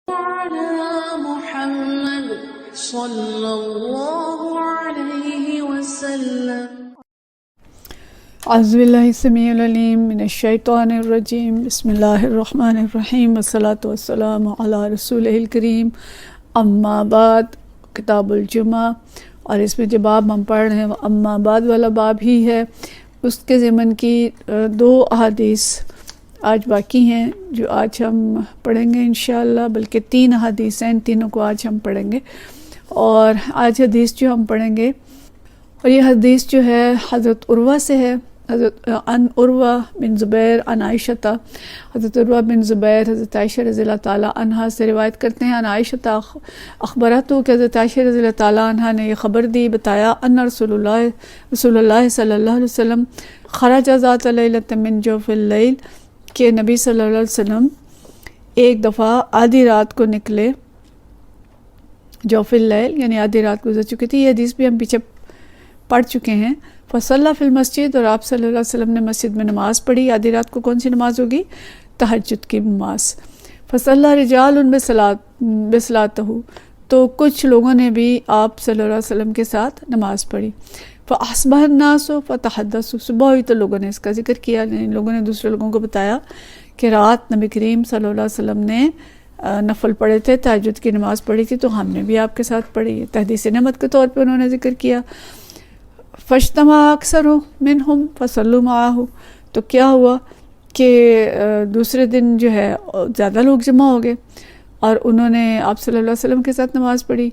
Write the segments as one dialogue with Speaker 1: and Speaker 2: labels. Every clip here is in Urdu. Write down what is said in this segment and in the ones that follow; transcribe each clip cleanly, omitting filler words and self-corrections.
Speaker 1: على محمد صلى الله عليه وسلم.
Speaker 2: اعوذ باللہ السمیع العلیم من الشیطان الرجیم. بسم اللہ الرحمن الرحیم والصلاة والسلام علی رسولہ الکریم. اما بعد، کتاب الجمعہ، اور اس میں جو باب ہم پڑھ رہے ہیں وہ اما بعد والا باب ہی ہے. اس کے ضمن کی دو احادیث آج باقی ہیں جو آج ہم پڑھیں گے انشاءاللہ، بلکہ 3 احادیث ہیں، ان تینوں کو آج ہم پڑھیں گے. اور آج حدیث جو ہم پڑھیں گے، اور یہ حدیث جو ہے حضرت عروہ سے ہے، حضرت عن عروہ بن زبیر عن عائشہ. حضرت عروہ بن زبیر حضرت عائشہ رضی اللہ تعالیٰ عنہا سے روایت کرتے ہیں. عن عائشہ اخبرت کہ حضرت عائشہ رضی اللہ تعالیٰ عنہا نے یہ خبر دی، بتایا، ان رسول اللہ صلی اللہ علیہ وسلم خرج ذات لیلۃ من جوف اللیل، کہ نبی صلی اللہ علیہ وسلم ایک دفعہ آدھی رات کو نکلے. جوف اللیل یعنی آدھی رات گزر چکی تھی. یہ حدیث بھی ہم پیچھے پڑھ چکے ہیں. فصلی فی المسجد، اور آپ صلی اللہ علیہ وسلم نے مسجد میں نماز پڑھی. آدھی رات کو کون سی نماز ہوگی؟ تہجد کی نماز. فصلی رجال بصلاتہ، تو کچھ لوگوں نے بھی آپ صلی اللہ علیہ وسلم کے ساتھ نماز پڑھی. فاصبح الناس فتحدثوا، صبح ہوئی تو لوگوں نے اس کا ذکر کیا، یعنی لوگوں نے دوسرے لوگوں کو بتایا کہ رات نبی کریم صلی اللہ علیہ وسلم نے نفل پڑھے تھے، تہجد کی نماز پڑھی تھی، تو ہم نے بھی آپ کے ساتھ پڑھی. تحدیث نعمت کے طور پہ انہوں نے ذکر کیا. فاجتمع اکثر منہم فصلوا معہ، تو کیا ہوا کہ دوسرے دن جو ہے زیادہ لوگ جمع ہو گئے اور انہوں نے آپ صلی اللہ علیہ وسلم کے ساتھ نماز پڑھی.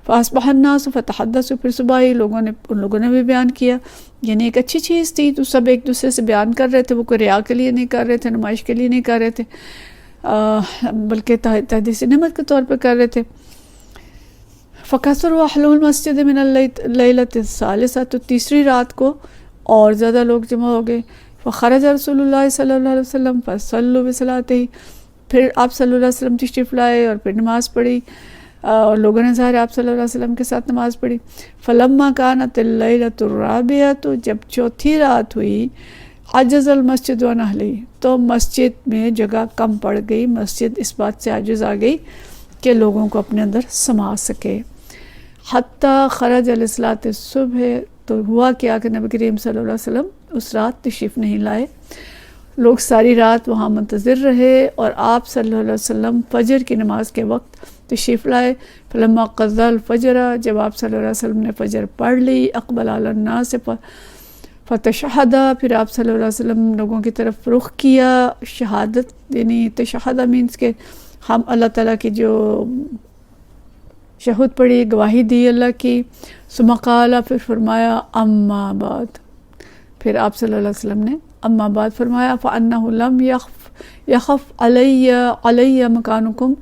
Speaker 2: فاصبح الناس فتحدثوا، پھر صبح ہی ان لوگوں نے بھی بیان کیا. یعنی ایک اچھی چیز تھی، تو سب ایک دوسرے سے بیان کر رہے تھے. وہ کوئی ریا کے لیے نہیں کر رہے تھے، نمائش کے لیے نہیں کر رہے تھے، بلکہ تحدیث نعمت کے طور پہ کر رہے تھے. فکثر اہل المسجد من اللیلۃ الثالثہ، تو تیسری رات کو اور زیادہ لوگ جمع ہو گئے. فخرج رسول اللہ صلی اللہ علیہ وسلم فصلوا بصلاتہ، پھر آپ صلی اللہ علیہ وسلم تشریف لائے اور پھر نماز پڑھی، اور لوگوں نے ظاہر آپ صلی اللہ علیہ وسلم کے ساتھ نماز پڑھی. فلما كانت اللیلۃ الرابعہ، تو جب چوتھی رات ہوئی، عجز المسجد عن اہلہ، تو مسجد میں جگہ کم پڑ گئی. مسجد اس بات سے عاجز آ گئی کہ لوگوں کو اپنے اندر سما سکے. حتیٰ خرج لصلاۃ الصبح، تو ہوا کیا کہ نبی کریم صلی اللہ علیہ وسلم اس رات تشریف نہیں لائے. لوگ ساری رات وہاں منتظر رہے اور آپ صلی اللہ علیہ وسلم فجر کی نماز کے وقت تشریف لائے. فلما قضى الفجر، جب آپ صلی اللہ علیہ وسلم نے فجر پڑھ لی، اقبل علی الناس فتشہد، پھر آپ صلی اللہ علیہ وسلم لوگوں کی طرف رخ کیا. شہادت یعنی تشہد مینس کہ ہم اللہ تعالیٰ کی جو شہود پڑھی، گواہی دی اللہ کی. ثم قال، پھر فرمایا اما بعد، پھر آپ صلی اللہ علیہ وسلم نے اما بعد فرمایا. فانہ لم یخف علی مکانکم،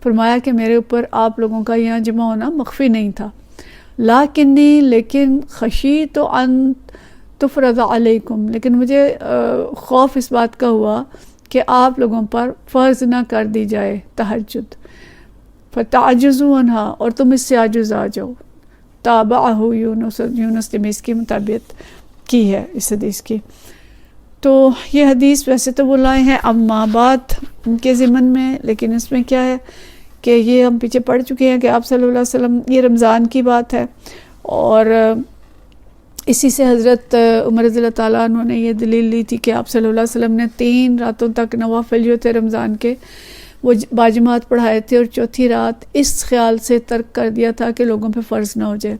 Speaker 2: فرمایا کہ میرے اوپر آپ لوگوں کا یہاں جمع ہونا مخفی نہیں تھا. لیکن خشیت ان تفرض علیکم، لیکن مجھے خوف اس بات کا ہوا کہ آپ لوگوں پر فرض نہ کر دی جائے تہجد. فتعجزوا عنہا، اور تم اس سے عاجز آ جاؤ. تابعہ یونس نے اس کی مطابقت کی ہے اس حدیث کی. تو یہ حدیث ویسے تو وہ لائے ہیں اما بعد کے ضمن میں، لیکن اس میں کیا ہے کہ یہ ہم پیچھے پڑھ چکے ہیں کہ آپ صلی اللہ علیہ وسلم، یہ رمضان کی بات ہے، اور اسی سے حضرت عمر رضی اللہ تعالیٰ عنہ نے یہ دلیل لی تھی کہ آپ صلی اللہ علیہ وسلم نے 3 راتوں تک نوافل جو تھے رمضان کے وہ باجماعت پڑھائے تھے، اور چوتھی رات اس خیال سے ترک کر دیا تھا کہ لوگوں پہ فرض نہ ہو جائے.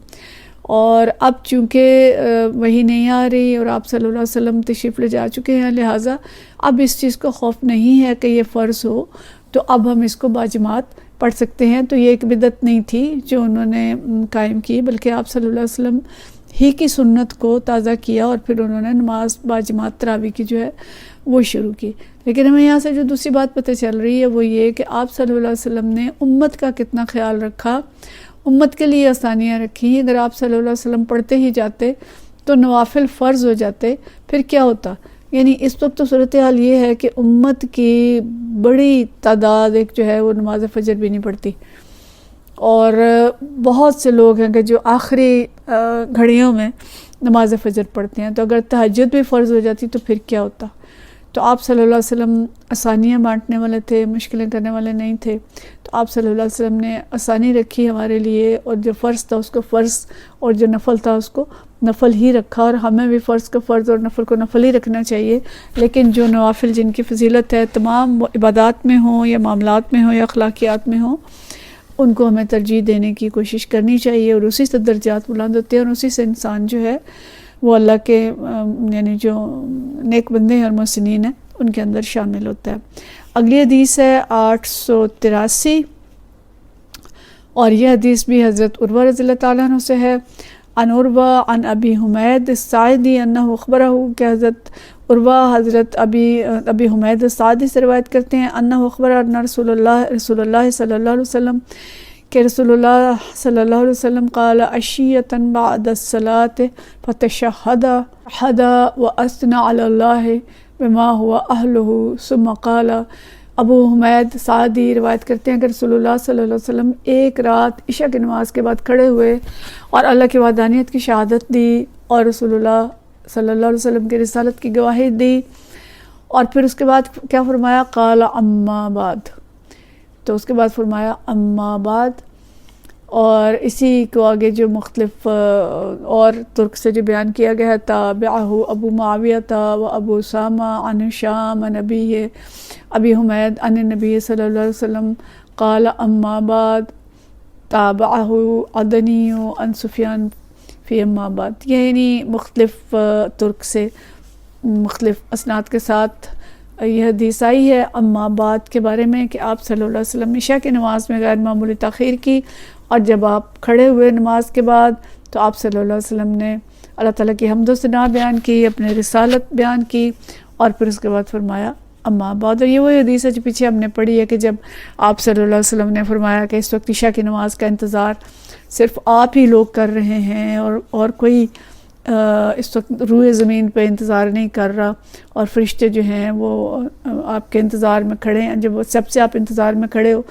Speaker 2: اور اب چونکہ وہی نہیں آ رہی اور آپ صلی اللہ علیہ وسلم تشریف لے جا چکے ہیں، لہٰذا اب اس چیز کا خوف نہیں ہے کہ یہ فرض ہو، تو اب ہم اس کو باجماعت پڑھ سکتے ہیں. تو یہ ایک بدعت نہیں تھی جو انہوں نے قائم کی، بلکہ آپ صلی اللہ علیہ وسلم ہی کی سنت کو تازہ کیا، اور پھر انہوں نے نماز باجماعت تراویح کی جو ہے وہ شروع کی. لیکن ہمیں یہاں سے جو دوسری بات پتہ چل رہی ہے وہ یہ کہ آپ صلی اللہ علیہ وسلم نے امت کا کتنا خیال رکھا، امت کے لیے آسانیاں رکھی. اگر آپ صلی اللہ علیہ وسلم پڑھتے ہی جاتے تو نوافل فرض ہو جاتے، پھر کیا ہوتا؟ یعنی اس وقت تو صورتحال یہ ہے کہ امت کی بڑی تعداد ایک جو ہے وہ نماز فجر بھی نہیں پڑھتی، اور بہت سے لوگ ہیں کہ جو آخری گھڑیوں میں نماز فجر پڑھتے ہیں. تو اگر تہجد بھی فرض ہو جاتی تو پھر کیا ہوتا؟ تو آپ صلی اللہ علیہ وسلم آسانیاں بانٹنے والے تھے، مشکلیں کرنے والے نہیں تھے. تو آپ صلی اللہ علیہ وسلم نے آسانی رکھی ہمارے لیے، اور جو فرض تھا اس کو فرض، اور جو نفل تھا اس کو نفل ہی رکھا. اور ہمیں بھی فرض کو فرض اور نفل کو نفل ہی رکھنا چاہیے. لیکن جو نوافل جن کی فضیلت ہے تمام عبادات میں ہوں یا معاملات میں ہوں یا اخلاقیات میں ہوں، ان کو ہمیں ترجیح دینے کی کوشش کرنی چاہیے، اور اسی سے درجات بلند ہوتے ہیں، اور اسی سے انسان جو ہے وہ اللہ کے یعنی جو نیک بندے ہیں اور محسنین ہیں ان کے اندر شامل ہوتا ہے. اگلی حدیث ہے 883، اور یہ حدیث بھی حضرت عروہ رضی اللہ تعالیٰ عنہ سے ہے. عن عروہ عن ابی حمید الساعدی انہ اخبرہ، کہ حضرت عروہ حضرت ابی حمید الساعدی سے روایت کرتے ہیں، انہ اخبرہ ان رسول اللہ صلی اللہ علیہ وسلم، کہ رسول اللہ صلی اللہ علیہ وسلم قال عشیۃ بعد الصلاۃ فتشہد واثنى علی اللہ بما هو اہلہ ثم قال. ابو حمید سعدی روایت کرتے ہیں کہ رسول اللہ صلی اللہ علیہ وسلم ایک رات عشاء کی نماز کے بعد کھڑے ہوئے اور اللہ کی وحدانیت کی شہادت دی، اور رسول اللہ صلی اللہ علیہ وسلم کی رسالت کی گواہی دی، اور پھر اس کے بعد کیا فرمایا؟ قال اما بعد، تو اس کے بعد فرمایا اما بعد. اور اسی کو آگے جو مختلف اور ترک سے جو بیان کیا گیا ہے، تابعہ ابو معاویہ و ابو اسامہ عن ہشام عن ابی حمید عن النبی صلی اللہ علیہ وسلم قال اما بعد، تابعہ عدنی عن سفیان فی اما بعد. یعنی مختلف ترک سے مختلف اسناد کے ساتھ یہ حدیث آئی ہے اما بعد کے بارے میں، کہ آپ صلی اللہ علیہ وسلم عشاء کی نماز میں غیر معمولی تاخیر کی، اور جب آپ کھڑے ہوئے نماز کے بعد تو آپ صلی اللہ علیہ وسلم نے اللہ تعالیٰ کی حمد و ثنا بیان کی، اپنے رسالت بیان کی، اور پھر اس کے بعد فرمایا اما بعد. اور یہ وہی حدیث ہے جو پیچھے ہم نے پڑھی ہے کہ جب آپ صلی اللہ علیہ وسلم نے فرمایا کہ اس وقت عشاء کی نماز کا انتظار صرف آپ ہی لوگ کر رہے ہیں، اور کوئی اس وقت روئے زمین پہ انتظار نہیں کر رہا، اور فرشتے جو ہیں وہ آپ کے انتظار میں کھڑے ہیں. جب وہ سب سے آپ انتظار میں کھڑے ہو،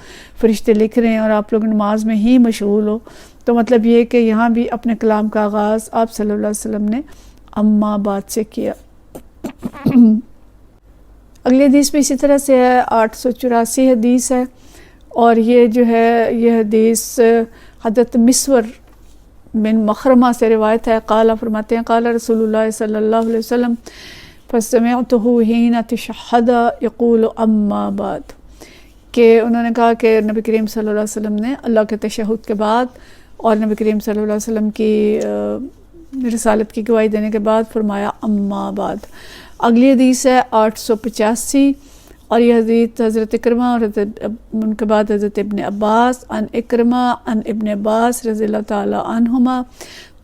Speaker 2: فرشتے لکھ رہے ہیں اور آپ لوگ نماز میں ہی مشغول ہو، تو مطلب یہ کہ یہاں بھی اپنے کلام کا آغاز آپ صلی اللہ علیہ وسلم نے اما بعد سے کیا. اگلی حدیث بھی اسی طرح سے ہے، 884 حدیث ہے، اور یہ جو ہے یہ حدیث حضرت مسور بن مخرمہ سے روایت ہے. قال فرماتے ہیں قال رسول اللہ صلی اللہ علیہ وسلم فسمعته حين تشهد يقول اما بعد، کہ انہوں نے کہا کہ نبی کریم صلی اللہ علیہ وسلم نے اللہ کے تشہد کے بعد اور نبی کریم صلی اللہ علیہ وسلم کی رسالت کی گواہی دینے کے بعد فرمایا اما بعد. اگلی حدیث ہے 885، اور یہ حدیث حضرت اکرمہ اور ان کے بعد حضرت ابن عباس عن اکرمہ عن ابن عباس رضی اللہ تعالی عنہما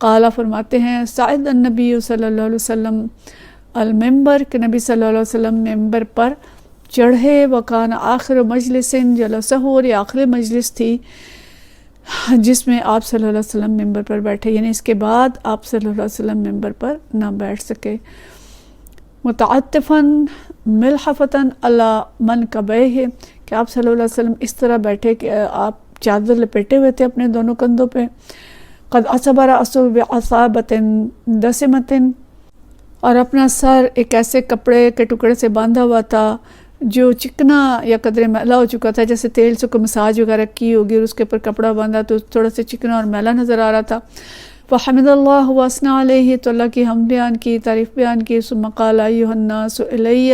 Speaker 2: قال فرماتے ہیں صعد النبی صلی اللہ علیہ وسلم المنبر، کہ نبی صلی اللہ علیہ وسلم ممبر پر چڑھے، وکان آخر مجلس جلسہ، اور یہ آخری مجلس تھی جس میں آپ صلی اللہ علیہ وسلم ممبر پر بیٹھے، یعنی اس کے بعد آپ صلی اللہ علیہ وسلم ممبر پر نہ بیٹھ سکے. متعطفاً ملحفتاً علی منکبیہ، کہ آپ صلی اللہ علیہ وسلم اس طرح بیٹھے کہ آپ چادر لپیٹے ہوئے تھے اپنے دونوں کندھوں پہ. قد عصب رأسہ بعصابۃ دسمۃ، اور اپنا سر ایک ایسے کپڑے کے ٹکڑے سے باندھا ہوا تھا جو چکنا یا قدرے میلا ہو چکا تھا، جیسے تیل سے کوئی مساج وغیرہ کی ہوگی اور اس کے اوپر کپڑا باندھا تو تھوڑا سا چکنا اور میلا نظر آ رہا تھا. فحمد اللہ واثنى علیہ، تو اللہ کی حمد بیان کی، تعریف بیان کی. ثم قال ایھا الناس الی،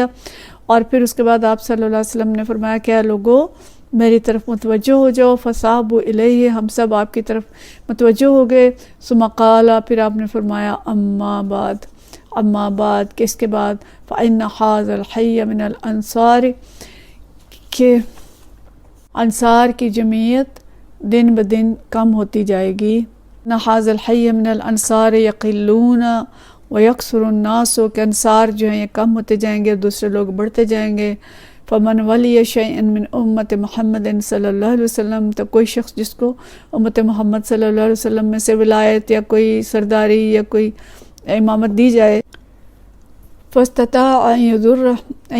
Speaker 2: اور پھر اس کے بعد آپ صلی اللہ علیہ وسلم نے فرمایا کہ اے لوگو میری طرف متوجہ ہو جاؤ. فصابوا الیہ، ہم سب آپ کی طرف متوجہ ہو گئے. ثم قال، پھر آپ نے فرمایا اما بعد، اما بعد، کہ اس کے بعد فإن هذا الحي من الانصار، کہ انصار کی جمعیت دن بدن کم ہوتی جائے گی. نہ هذا الحي من الانصار يقلون ويكثر الناس، کہ انصار جو ہیں یہ کم ہوتے جائیں گے اور دوسرے لوگ بڑھتے جائیں گے. فمن ولی شيئا من امت محمد صلی اللہ علیہ وسلم، تو کوئی شخص جس کو امت محمد صلی اللہ علیہ وسلم میں سے ولایت یا کوئی سرداری یا کوئی امامت دی جائے، فاستطاع ان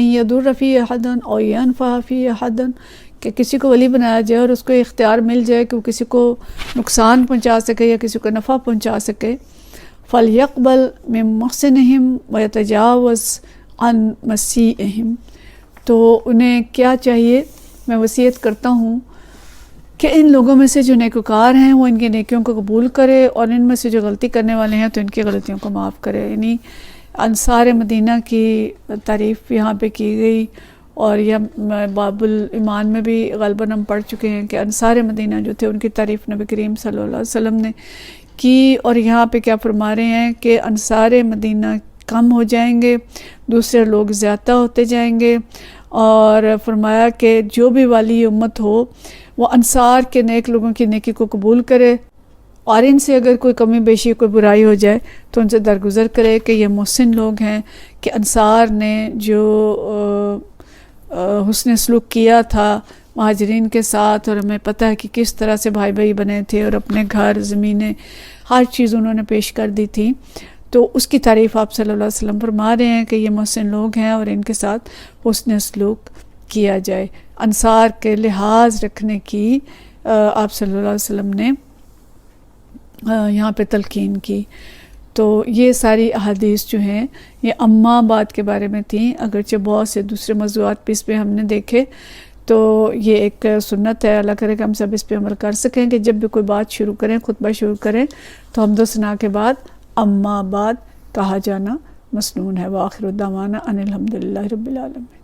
Speaker 2: يضر في احد او ينفع في احد، کہ کسی کو ولی بنایا جائے اور اس کو اختیار مل جائے کہ وہ کسی کو نقصان پہنچا سکے یا کسی کو نفع پہنچا سکے. فَلْيَقْبَلْ مِن مُحْسِنِهِمْ وَيَتَجَاوَزْ عن مسیحہم، تو انہیں کیا چاہیے؟ میں وصیت کرتا ہوں کہ ان لوگوں میں سے جو نیکوکار ہیں وہ ان کی نیکیوں کو قبول کرے، اور ان میں سے جو غلطی کرنے والے ہیں تو ان کی غلطیوں کو معاف کرے۔ یعنی انصار مدینہ کی تعریف یہاں پہ کی گئی، اور یہ باب الایمان میں بھی غالباً ہم پڑھ چکے ہیں کہ انصار مدینہ جو تھے ان کی تعریف نبی کریم صلی اللہ علیہ وسلم نے کی، اور یہاں پہ کیا فرما رہے ہیں کہ انصار مدینہ کم ہو جائیں گے، دوسرے لوگ زیادہ ہوتے جائیں گے، اور فرمایا کہ جو بھی والی امت ہو وہ انصار کے نیک لوگوں کی نیکی کو قبول کرے، اور ان سے اگر کوئی کمی بیشی کوئی برائی ہو جائے تو ان سے درگزر کرے کہ یہ محسن لوگ ہیں، کہ انصار نے جو حسن سلوک کیا تھا مہاجرین کے ساتھ، اور ہمیں پتہ ہے کہ کس طرح سے بھائی بھائی بنے تھے، اور اپنے گھر زمینیں ہر چیز انہوں نے پیش کر دی تھی، تو اس کی تعریف آپ صلی اللہ علیہ وسلم فرما رہے ہیں کہ یہ محسن لوگ ہیں اور ان کے ساتھ حسن سلوک کیا جائے۔ انصار کے لحاظ رکھنے کی آپ صلی اللہ علیہ وسلم نے یہاں پہ تلقین کی۔ تو یہ ساری احادیث جو ہیں یہ اما بعد کے بارے میں تھیں، اگرچہ بہت سے دوسرے موضوعات بھی اس پہ ہم نے دیکھے، تو یہ ایک سنت ہے، اللہ کرے کہ ہم سب اس پہ عمل کر سکیں کہ جب بھی کوئی بات شروع کریں، خطبہ شروع کریں، تو حمد و ثنا کے بعد اما بعد کہا جانا مسنون ہے۔ وآخر دعوانا ان الحمدللہ رب العالمین۔